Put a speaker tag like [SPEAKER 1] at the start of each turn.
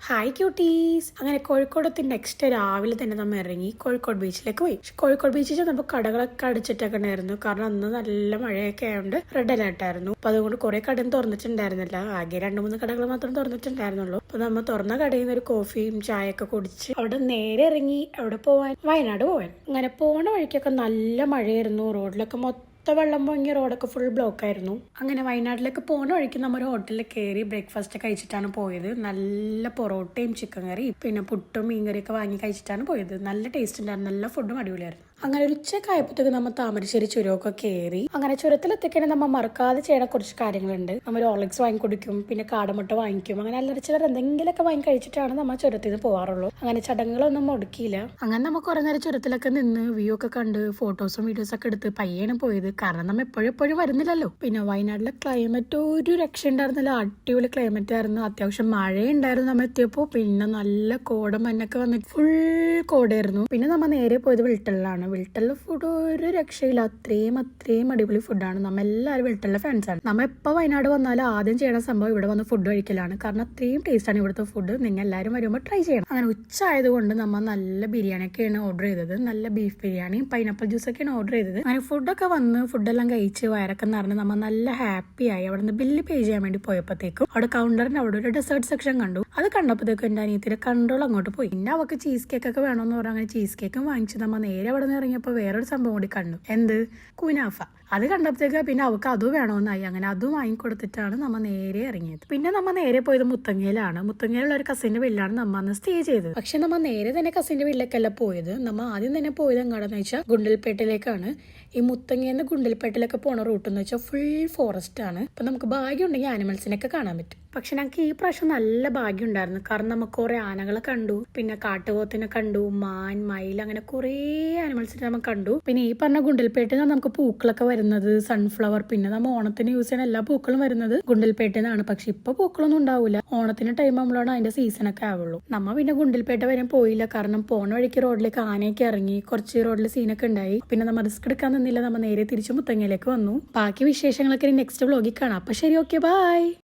[SPEAKER 1] Hi quotes. അങ്ങനെ കോഴിക്കോടത്തെ next രാവിലെ തന്നെ നമ്മൾ ഇറങ്ങി കോഴിക്കോട് ബീച്ചിലേക്ക് പോയി. കോഴിക്കോട് ബീച്ചിൽ നമ്മൾ കടകളൊക്കെ അടിച്ചിട്ടൊക്കെ ഉണ്ടായിരുന്നു. കാരണം അന്ന് നല്ല മഴയൊക്കെ ആയതുകൊണ്ട് റെഡ് അലേർട്ട് ആയിരുന്നു. അപ്പൊ അതുകൊണ്ട് കുറെ കടയും തുറന്നിട്ടുണ്ടായിരുന്നില്ല. ആകെ 2-3 കടകൾ മാത്രം തുറന്നിട്ടുണ്ടായിരുന്നുള്ളൂ. അപ്പൊ നമ്മൾ തുറന്ന കടയിൽ നിന്ന് ഒരു കോഫിയും ചായയൊക്കെ കുടിച്ച് അവിടെ നേരെ ഇറങ്ങി എവിടെ പോവാൻ, വയനാട് പോവാൻ. അങ്ങനെ പോണ വഴിക്കൊക്കെ നല്ല മഴയായിരുന്നു. റോഡിലൊക്കെ വെള്ളം പൊങ്ങിയ റോഡൊക്കെ ഫുൾ ബ്ലോക്ക് ആയിരുന്നു. അങ്ങനെ വയനാട്ടിലേക്ക് പോണ വഴിക്ക് നമ്മൾ ഒരു ഹോട്ടലിൽ കയറി ബ്രേക്ക്ഫാസ്റ്റ് കഴിച്ചിട്ടാണ് പോയത്. നല്ല പൊറോട്ടയും ചിക്കൻ കറിയും പിന്നെ പുട്ടും മീൻകറിയൊക്കെ വാങ്ങി കഴിച്ചിട്ടാണ് പോയത്. നല്ല ടേസ്റ്റ് ഉണ്ടായിരുന്നു. നല്ല ഫുഡും അടിപൊളിയായിരുന്നു. അങ്ങനെ ഒരു ഉച്ചക്കായപ്പോഴത്തേക്ക് നമ്മൾ താമരശ്ശേരി ചുരമൊക്കെ കയറി. അങ്ങനെ ചുരത്തിലെത്തിക്കാൻ നമ്മൾ മറക്കാതെ ചെയ്യണ കുറച്ച് കാര്യങ്ങളുണ്ട്. നമ്മൾ ഓർലിക്സ് വാങ്ങിക്കൊടുക്കും, പിന്നെ കാടമുട്ട വാങ്ങിക്കും. അങ്ങനെ അല്ലറ ചിലർ എന്തെങ്കിലുമൊക്കെ വാങ്ങി കഴിച്ചിട്ടാണ് നമ്മൾ ചുരത്തിൽ നിന്ന് പോകാറുള്ളൂ. അങ്ങനെ ചടങ്ങുകളൊന്നും മുടക്കിയില്ല. അങ്ങനെ നമ്മൾ കുറെ നേരം ചുരത്തിലൊക്കെ നിന്ന് വ്യൂ ഒക്കെ കണ്ട് ഫോട്ടോസും വീഡിയോസും ഒക്കെ എടുത്ത് പയ്യാണ് പോയത്. കാരണം നമ്മൾ എപ്പോഴും വരുന്നില്ലല്ലോ. പിന്നെ വയനാട്ടിലെ ക്ലൈമറ്റ് ഒരു രക്ഷ ഉണ്ടായിരുന്നില്ല. അടിപൊളി ക്ലൈമറ്റ് ആയിരുന്നു. അത്യാവശ്യം മഴയുണ്ടായിരുന്നു നമ്മൾ എത്തിയപ്പോൾ. പിന്നെ നല്ല കോടമഞ്ഞൊക്കെ വന്നിട്ട് ഫുൾ കോടയായിരുന്നു. പിന്നെ നമ്മൾ നേരെ പോയത് വിൽട്ടലിലാണ്. വിൽട്ടലിലെ ഫുഡ് ഒരു രക്ഷയില്ല. അത്രയും അടിപൊളി ഫുഡാണ്. നമ്മ എല്ലാവരും വിൽട്ടലിലെ ഫാൻസാണ്. നമ്മ എപ്പോൾ വയനാട് വന്നാലും ആദ്യം ചെയ്യണ സംഭവം ഇവിടെ വന്ന് ഫുഡ് കഴിക്കലാണ്. കാരണം അത്രയും ടേസ്റ്റാണ് ഇവിടുത്തെ ഫുഡ്. നിങ്ങൾ എല്ലാവരും വരുമ്പോൾ ട്രൈ ചെയ്യണം. അങ്ങനെ ഉച്ച ആയതുകൊണ്ട് നമ്മൾ നല്ല ബിരിയാണിയൊക്കെയാണ് ഓർഡർ ചെയ്തത്. നല്ല ബീഫ് ബിരിയാണിയും പൈനാപ്പിൾ ജ്യൂസൊക്കെയാണ് ഓർഡർ ചെയ്തത്. അങ്ങനെ ഫുഡൊക്കെ വന്ന് ഫുഡെല്ലാം കഴിച്ച് വയറൊക്കെ നിറഞ്ഞ് നമ്മൾ നല്ല ഹാപ്പിയായി. അവിടെ നിന്ന് ബില്ല് പേ ചെയ്യാൻ വേണ്ടി പോയപ്പോഴത്തേക്കും അവിടെ കൗണ്ടറിന് അവിടെ ഒരു ഡെസേർട്ട് സെക്ഷൻ കണ്ടു. അത് കണ്ടപ്പോഴത്തേക്കും എൻ്റെ അനിയത്തിയുടെ കൺട്രോൾ അങ്ങോട്ട് പോയി. പിന്നെ അവർക്ക് ചീസ് കേക്ക് ഒക്കെ വേണമെന്ന് പറഞ്ഞാൽ അങ്ങനെ ചീസ് കേക്കും വാങ്ങിച്ച് നമ്മൾ നേരെ അവിടെ നിന്ന് ഇറങ്ങിയപ്പോൾ വേറൊരു സംഭവം കൂടി കണ്ടു. എന്ത്? കുനാഫ. അത് കണ്ടപ്പോഴത്തേക്ക് പിന്നെ അവൾക്ക് അതും വേണമെന്നായി. അങ്ങനെ അതും വാങ്ങിക്കൊടുത്തിട്ടാണ് നമ്മൾ നേരെ ഇറങ്ങിയത്. പിന്നെ നമ്മൾ നേരെ പോയത് മുത്തങ്ങയിലാണ്. മുത്തങ്ങയിലുള്ള ഒരു കസിന്റെ വീട്ടിലാണ് നമ്മൾ അന്ന് സ്റ്റേ ചെയ്തത്. പക്ഷെ നമ്മൾ നേരെ തന്നെ കസിന്റെ വീട്ടിലേക്കല്ല പോയത്. നമ്മൾ ആദ്യം തന്നെ പോയത് എങ്ങാടെന്ന് വെച്ചാൽ ഗുണ്ടൽപേട്ടിലേക്കാണ്. ഈ മുത്തങ്ങയെന്ന് ഗുണ്ടൽപേട്ടിലൊക്കെ പോണ റൂട്ട് എന്ന് വെച്ചാൽ ഫുൾ ഫോറസ്റ്റ് ആണ്. അപ്പൊ നമുക്ക് ഭാഗ്യം ഉണ്ടെങ്കിൽ ആനിമൽസിനൊക്കെ കാണാൻ പറ്റും. പക്ഷെ ഞങ്ങൾക്ക് ഈ പ്രാവശ്യം നല്ല ഭാഗ്യം ഉണ്ടായിരുന്നു. കാരണം നമുക്ക് കുറെ ആനകളെ കണ്ടു, പിന്നെ കാട്ടുപോത്തിനെ കണ്ടു, മാൻ, മയിൽ, അങ്ങനെ കുറെ ആനിമൽസിനെ നമ്മൾ കണ്ടു. പിന്നെ ഈ പറഞ്ഞ ഗുണ്ടൽപേട്ടിൽ നമുക്ക് പൂക്കളൊക്കെ വരുന്നത് സൺഫ്ലവർ. പിന്നെ നമ്മൾ ഓണത്തിന് യൂസ് ചെയ്യുന്ന എല്ലാ പൂക്കളും വരുന്നത് ഗുണ്ടൽപേട്ടിൽ നിന്നാണ്. പക്ഷെ ഇപ്പൊ പൂക്കളൊന്നും ഉണ്ടാവില്ല. ഓണത്തിന് ടൈം ആകുമ്പോഴാണ് അതിന്റെ സീസണൊക്കെ ആവുള്ളൂ. നമ്മ പിന്നെ ഗുണ്ടൽപേട്ട വരെ പോയില്ല. കാരണം പോണ വഴിക്ക് റോഡിലേക്ക് ആനയൊക്കെ ഇറങ്ങി, കുറച്ച് റോഡിൽ സീനൊക്കെ ഉണ്ടായി. പിന്നെ നമ്മൾ റിസ്ക് എടുക്കാൻ നിന്നില്ല. നമ്മൾ നേരെ തിരിച്ച് മുത്തങ്ങയിലേക്ക് വന്നു. ബാക്കി വിശേഷങ്ങളൊക്കെ നെക്സ്റ്റ് വ്ലോഗിൽ കാണാം. അപ്പൊ ശരി, ഓക്കെ, ബൈ.